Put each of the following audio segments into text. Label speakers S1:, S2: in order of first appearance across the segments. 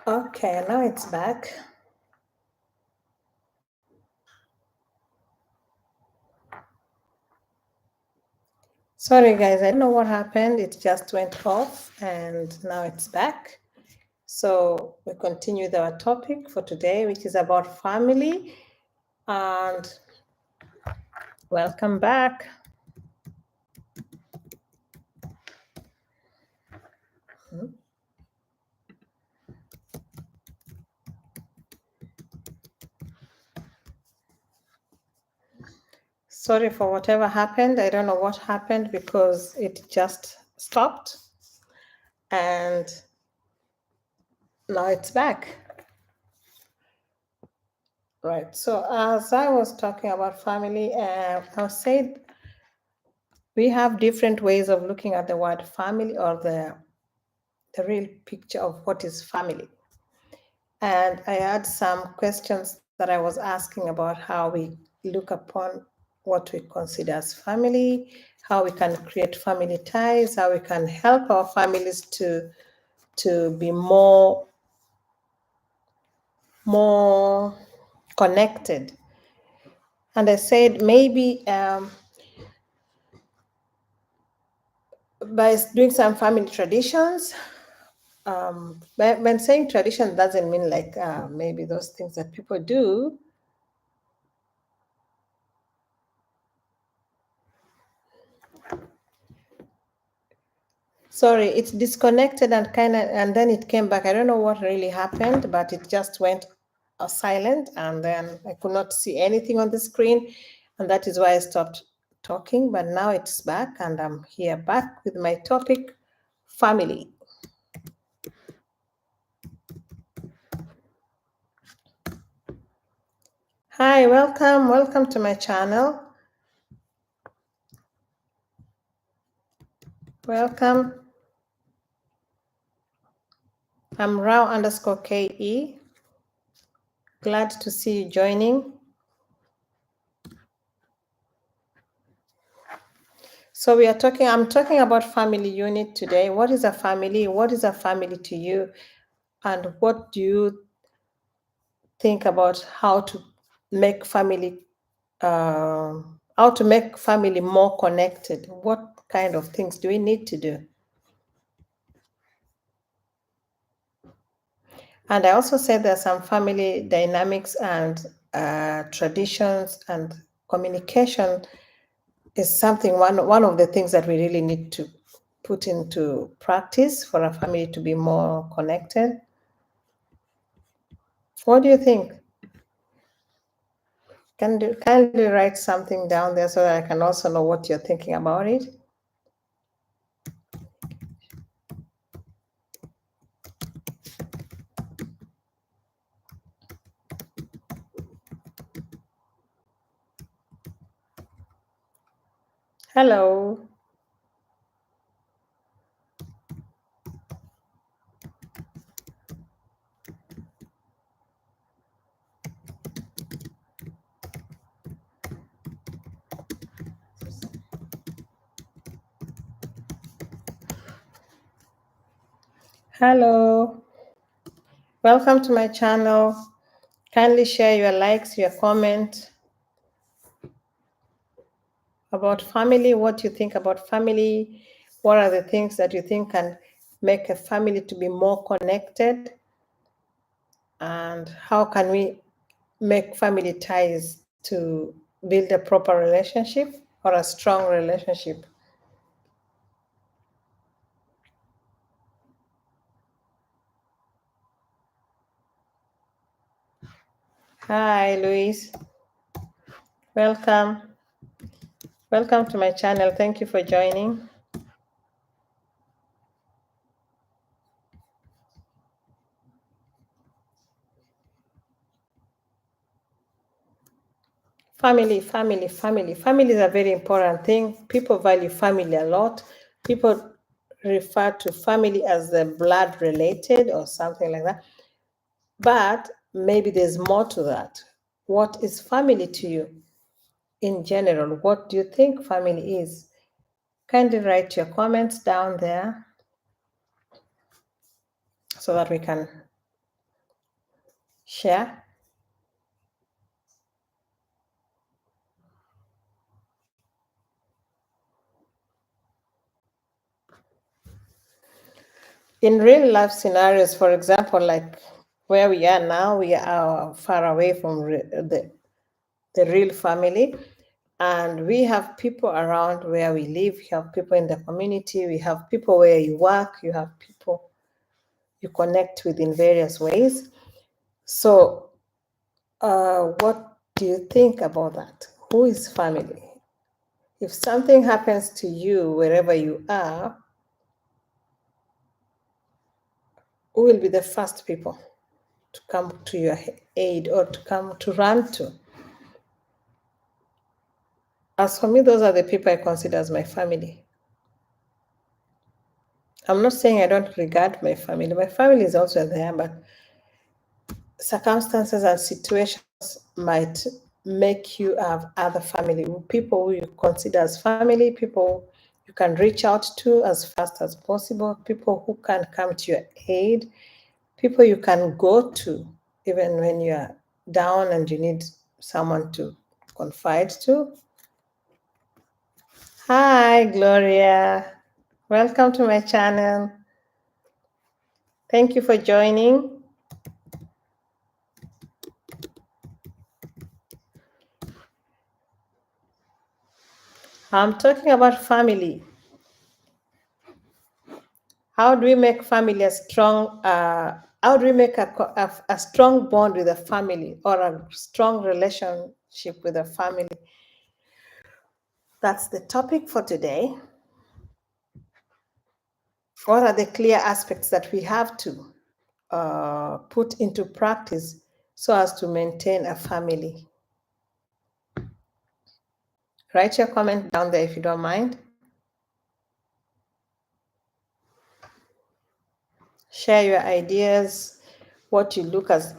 S1: Okay, now it's back. Sorry, guys, I don't know what happened. It just went off and now it's back. So we continue with our topic for today, which is about family. And welcome back. Sorry for whatever happened. I don't know what happened because it just stopped. And now it's back. Right. So as I was talking about family, I said we have different ways of looking at the word family or the real picture of what is family. And I had some questions that I was asking about how we look upon what we consider as family, how we can create family ties, how we can help our families to be more connected. And I said maybe by doing some family traditions. When saying tradition doesn't mean like maybe those things that people do. Sorry, it's disconnected and then it came back. I don't know what really happened, but it just went silent and then I could not see anything on the screen, and that is why I stopped talking. But now it's back and I'm here back with my topic, family. Hi, welcome to my channel. Welcome. I'm Rao_KE. Glad to see you joining. So I'm talking about family unit today. What is a family? What is a family to you? And what do you think about how to make family more connected? What kind of things do we need to do? And I also said there are some family dynamics and traditions, and communication is something, one of the things that we really need to put into practice for a family to be more connected. What do you think? Kindly write something down there so that I can also know what you're thinking about it. Hello. Hello. Welcome to my channel. Kindly share your likes, your comment about family, what you think about family, what are the things that you think can make a family to be more connected, and how can we make family ties to build a proper relationship or a strong relationship. Hi, Luis. Welcome. Welcome to my channel. Thank you for joining. Family is a very important thing. People value family a lot. People refer to family as the blood related or something like that. But maybe there's more to that. What is family to you in general? What do you think family is? Kindly write your comments down there. so that we can share. In real life scenarios, for example, like where we are now, we are far away from the real family, and we have people around where we live. We have people in the community, we have people where you work, you have people you connect with in various ways. So what do you think about that? Who is family? If something happens to you wherever you are, who will be the first people to come to your aid or to come to run to? As for me, those are the people I consider as my family. I'm not saying I don't regard my family. My family is also there, but circumstances and situations might make you have other family, people who you consider as family, people you can reach out to as fast as possible, people who can come to your aid, people you can go to even when you're down and you need someone to confide to. Hi, Gloria. Welcome to my channel. Thank you for joining. I'm talking about family. How do we make family a strong, how do we make a strong bond with a family or a strong relationship with a family? That's the topic for today. What are the clear aspects that we have to put into practice so as to maintain a family? Write your comment down there if you don't mind. Share your ideas, what you look as,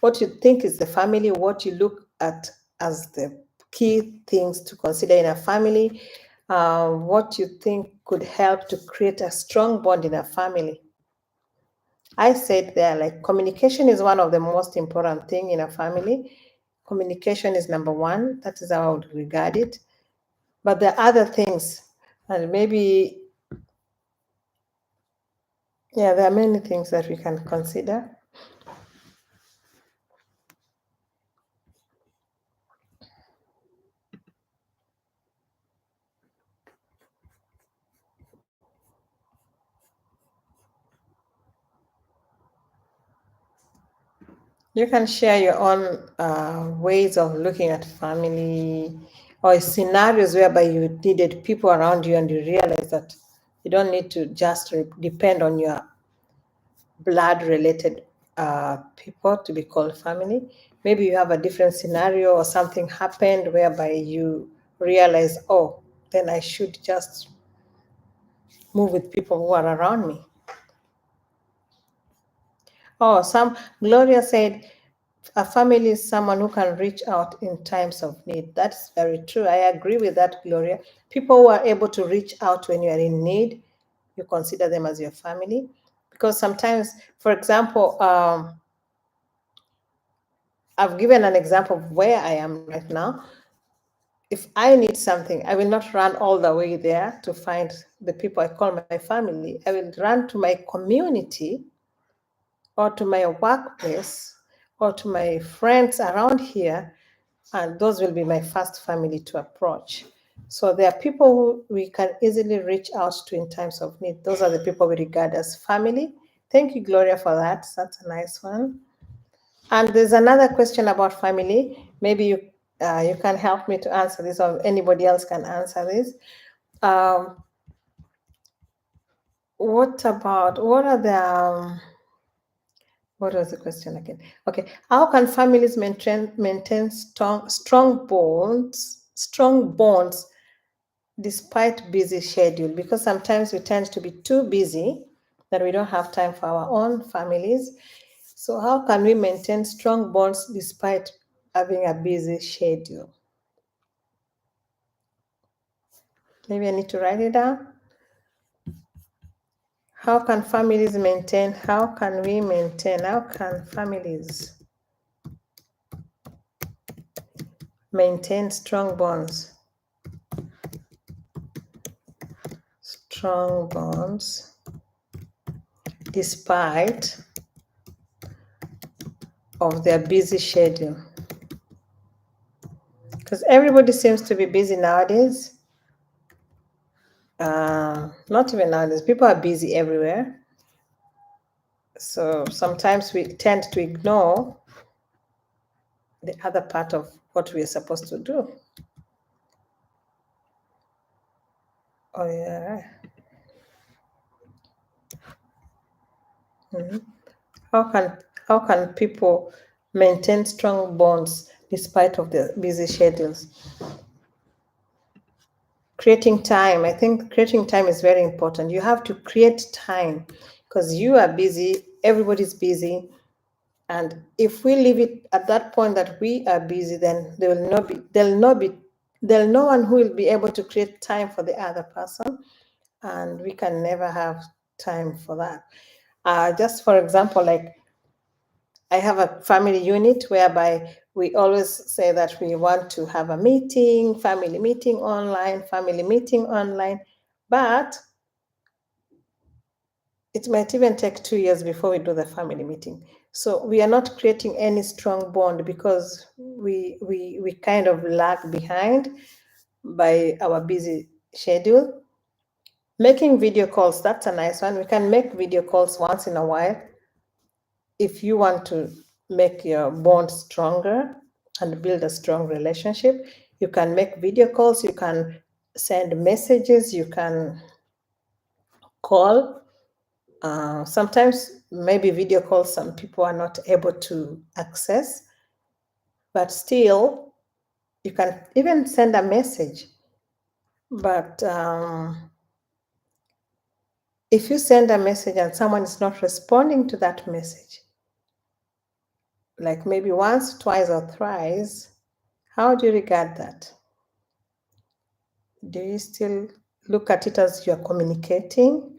S1: what you think is the family, what you look at as the key things to consider in a family, what you think could help to create a strong bond in a family. I said there, like, communication is one of the most important thing in a family. Communication is number one. That is how I would regard it. But there are other things, and maybe, yeah, there are many things that we can consider. You can share your own ways of looking at family or scenarios whereby you needed people around you and you realize that you don't need to just depend on your blood related people to be called family. Maybe you have a different scenario or something happened whereby you realize, oh, then I should just move with people who are around me. Oh, Gloria said, a family is someone who can reach out in times of need. That's very true. I agree with that, Gloria. People who are able to reach out when you are in need, you consider them as your family. Because sometimes, for example, I've given an example of where I am right now. If I need something, I will not run all the way there to find the people I call my family. I will run to my community or to my workplace or to my friends around here, and those will be my first family to approach. So there are people who we can easily reach out to in times of need. Those are the people we regard as family. Thank you, Gloria, for that. That's a nice one. And there's another question about family. Maybe you can help me to answer this, or anybody else can answer this. What are the what was the question again? Okay, how can families maintain strong bonds despite busy schedule? Because sometimes we tend to be too busy that we don't have time for our own families. So how can we maintain strong bonds despite having a busy schedule? Maybe I need to write it down. How can families maintain? How can we maintain? How can families maintain strong bonds? Strong bonds despite of their busy schedule. Because everybody seems to be busy nowadays. Not even nowadays, people are busy everywhere. So sometimes we tend to ignore the other part of what we're supposed to do. Oh yeah. How can people maintain strong bonds despite of their busy schedules? Creating time. I think creating time is very important. You have to create time because you are busy, everybody's busy. And if we leave it at that point that we are busy, then there'll no one who will be able to create time for the other person, and we can never have time for that. Just for example, like I have a family unit whereby we always say that we want to have a meeting, family meeting online, but it might even take 2 years before we do the family meeting. So we are not creating any strong bond because we kind of lag behind by our busy schedule. Making video calls, that's a nice one. We can make video calls once in a while if you want to make your bond stronger and build a strong relationship. You can make video calls, you can send messages, you can call. Sometimes maybe video calls some people are not able to access, but still you can even send a message. But if you send a message and someone is not responding to that message, like maybe once, twice, or thrice, how do you regard that? Do you still look at it as you're communicating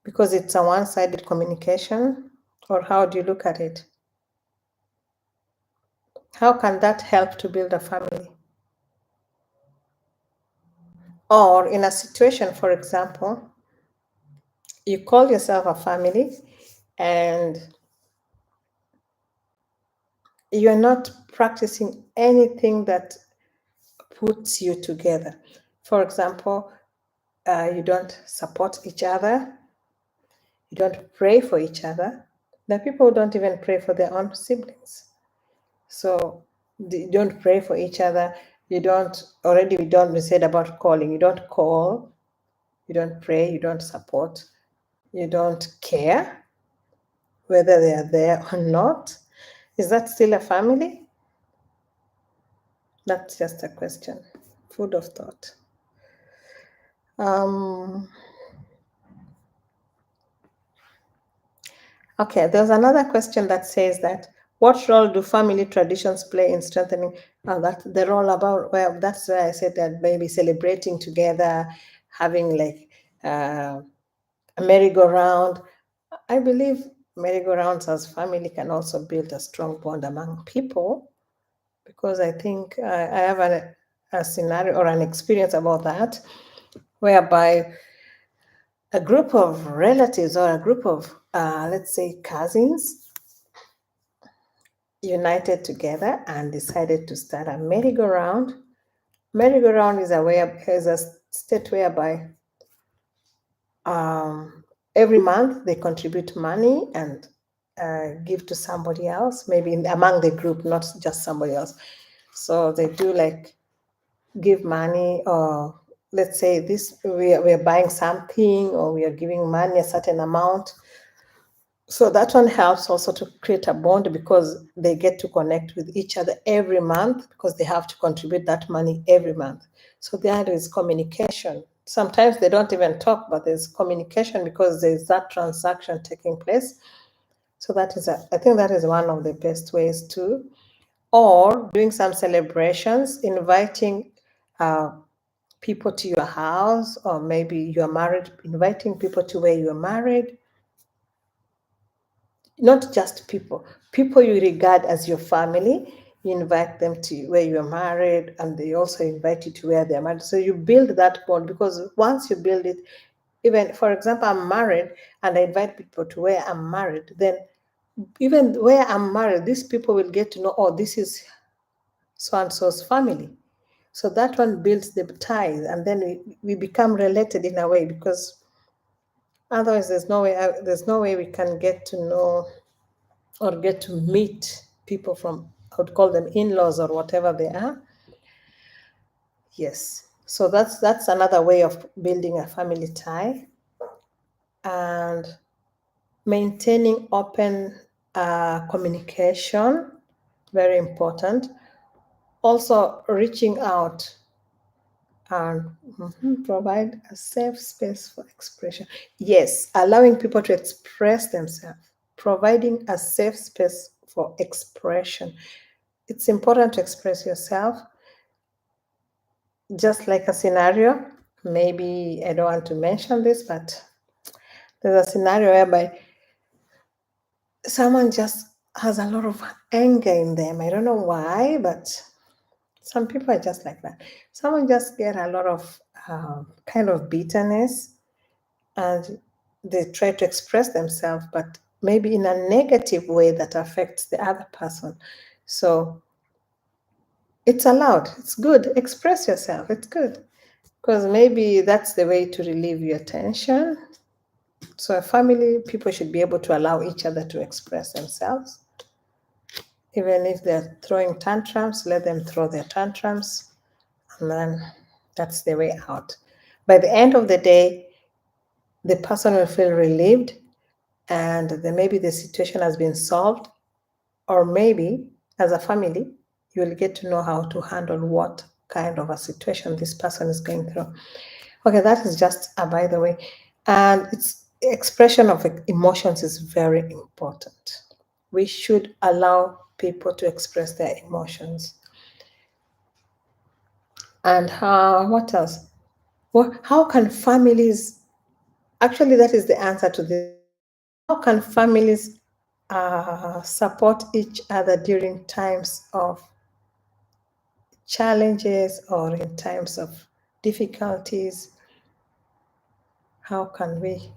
S1: because it's a one-sided communication? Or how do you look at it? How can that help to build a family? Or in a situation, for example, you call yourself a family and you're not practicing anything that puts you together. For example, you don't support each other, you don't pray for each other. There are people who don't even pray for their own siblings. So you don't pray for each other. We said about calling. You don't call, you don't pray, you don't support, you don't care whether they are there or not. Is that still a family? That's just a question. Food of thought. Okay, there's another question that says that what role do family traditions play in strengthening that the role about, well, that's why I said that maybe celebrating together, having like a merry-go-round. I believe merry-go-rounds as family can also build a strong bond among people, because I think I have a scenario or an experience about that, whereby a group of relatives or a group of, let's say, cousins united together and decided to start a merry-go-round. Merry-go-round is a state whereby every month they contribute money and give to somebody else, maybe among the group, not just somebody else. So they do like give money, or let's say this, we are buying something or we are giving money, a certain amount. So that one helps also to create a bond because they get to connect with each other every month because they have to contribute that money every month. So there is communication. Sometimes they don't even talk, but there's communication because there's that transaction taking place. So I think that is one of the best ways too. Or doing some celebrations, inviting people to your house, or maybe you're married, inviting people to where you're married. Not just people you regard as your family, you invite them to where you're married, and they also invite you to where they're married. So you build that bond, because once you build it, even, for example, I'm married and I invite people to where I'm married, then even where I'm married, these people will get to know, oh, this is so and so's family. So that one builds the ties, and then we become related in a way, because otherwise there's no way we can get to know or get to meet people from, I would call them in-laws or whatever they are. Yes. So that's another way of building a family tie. And maintaining open communication, very important. Also reaching out and provide a safe space for expression. Yes, allowing people to express themselves, providing a safe space for expression. It's important to express yourself. Just like a scenario, maybe I don't want to mention this, but there's a scenario whereby someone just has a lot of anger in them. I don't know why, but some people are just like that. Someone just get a lot of kind of bitterness, and they try to express themselves, but maybe in a negative way that affects the other person. So it's allowed. It's good. Express yourself. It's good. Because maybe that's the way to relieve your tension. So a family, people should be able to allow each other to express themselves. Even if they're throwing tantrums, let them throw their tantrums, and then that's the way out. By the end of the day, the person will feel relieved, and then maybe the situation has been solved, or maybe as a family, you will get to know how to handle what kind of a situation this person is going through. Okay, that is just a by the way. And it's expression of emotions is very important. We should allow people to express their emotions. And what else? Well, how can families, actually, that is the answer to this. How can families support each other during times of challenges or in times of difficulties? How can we